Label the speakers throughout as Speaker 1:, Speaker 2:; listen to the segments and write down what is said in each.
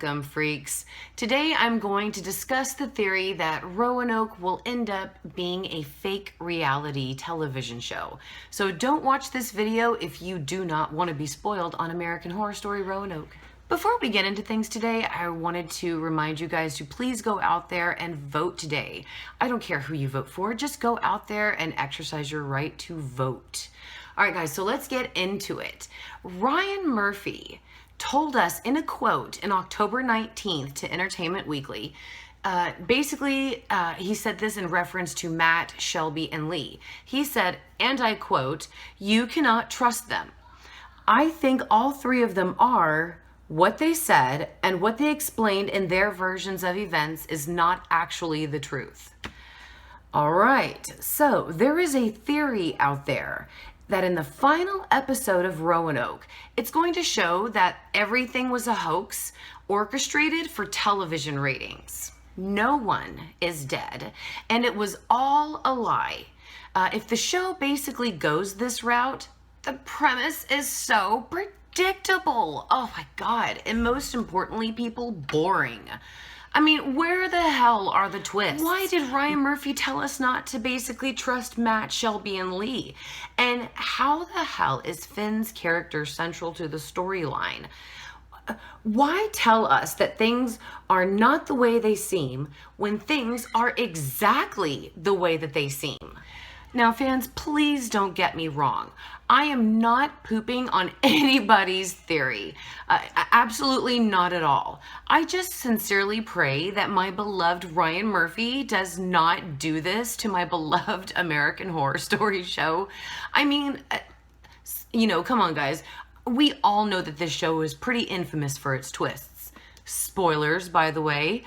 Speaker 1: welcome, freaks. Today I'm going to discuss the theory that Roanoke will end up being a fake reality television show. So don't watch this video if you do not want to be spoiled on American Horror Story Roanoke. Before we get into things today, I wanted to remind you guys to please go out there and vote today. I don't care who you vote for, just go out there and exercise your right to vote. All right, guys, so let's get into it. Ryan Murphy told us in a quote in October 19th to Entertainment Weekly, he said this in reference to Matt, Shelby, and Lee. He said, and I quote, "You cannot trust them. I think all three of them are. What they said and what they explained in their versions of events is not actually the truth." All right, so there is a theory out there that in the final episode of Roanoke, it's going to show that everything was a hoax orchestrated for television ratings. No one is dead, and it was all a lie. If the show basically goes this route, the premise is so predictable. Oh my God. And most importantly, people, boring. I mean, where the hell are the twists? Why did Ryan Murphy tell us not to basically trust Matt, Shelby, and Lee? And how the hell is Finn's character central to the storyline? Why tell us that things are not the way they seem when things are exactly the way that they seem? Now, fans, please don't get me wrong. I am not pooping on anybody's theory. Absolutely not at all. I just sincerely pray that my beloved Ryan Murphy does not do this to my beloved American Horror Story show. I mean, come on, guys. We all know that this show is pretty infamous for its twists. Spoilers, by the way.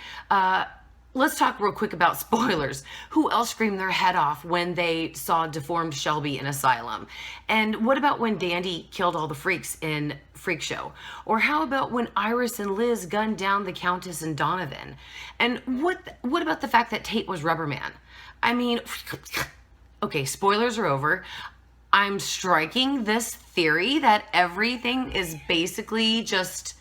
Speaker 1: Let's talk real quick about spoilers. Who else screamed their head off when they saw deformed Shelby in Asylum? And what about when Dandy killed all the freaks in Freak Show? Or how about when Iris and Liz gunned down the Countess and Donovan? And what about the fact that Tate was Rubberman? I mean, okay, spoilers are over. I'm striking this theory that everything is basically just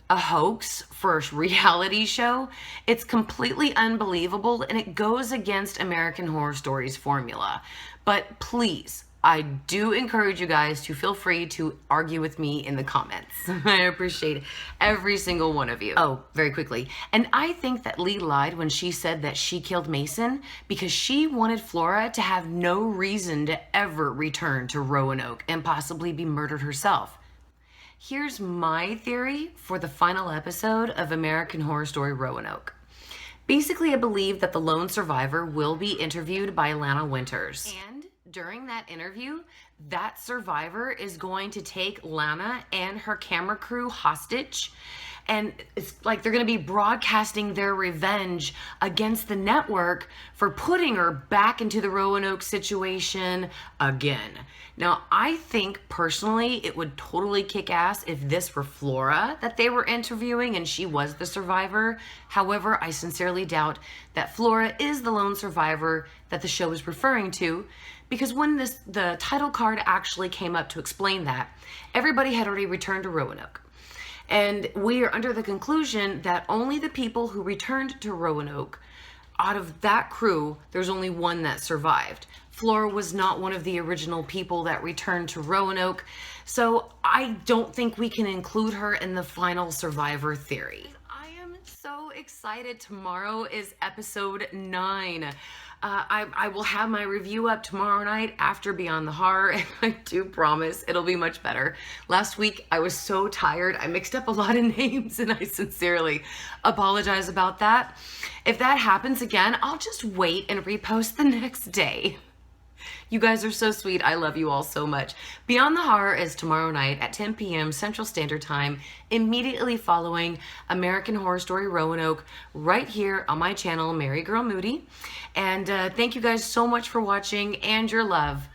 Speaker 1: a hoax for a reality show. It's completely unbelievable, and it goes against American Horror Story's formula. But please, I do encourage you guys to feel free to argue with me in the comments. I appreciate every single one of you. Oh, very quickly. And I think that Lee lied when she said that she killed Mason because she wanted Flora to have no reason to ever return to Roanoke and possibly be murdered herself. Here's my theory for the final episode of American Horror Story Roanoke. Basically, I believe that the lone survivor will be interviewed by Lana Winters. And during that interview, that survivor is going to take Lana and her camera crew hostage. And it's like they're going to be broadcasting their revenge against the network for putting her back into the Roanoke situation again. Now, I think personally it would totally kick ass if this were Flora that they were interviewing and she was the survivor. However, I sincerely doubt that Flora is the lone survivor that the show is referring to, because when the title card actually came up to explain that, everybody had already returned to Roanoke. And we are under the conclusion that only the people who returned to Roanoke, out of that crew, there's only one that survived. Flora was not one of the original people that returned to Roanoke, so I don't think we can include her in the final survivor theory. I am so excited. Tomorrow is episode 9. I will have my review up tomorrow night after Beyond the Horror, and I do promise it'll be much better. Last week, I was so tired. I mixed up a lot of names, and I sincerely apologize about that. If that happens again, I'll just wait and repost the next day. You guys are so sweet. I love you all so much. Beyond the Horror is tomorrow night at 10 p.m. Central Standard Time, immediately following American Horror Story Roanoke, right here on my channel, Mary Girl Moody. And thank you guys so much for watching and your love.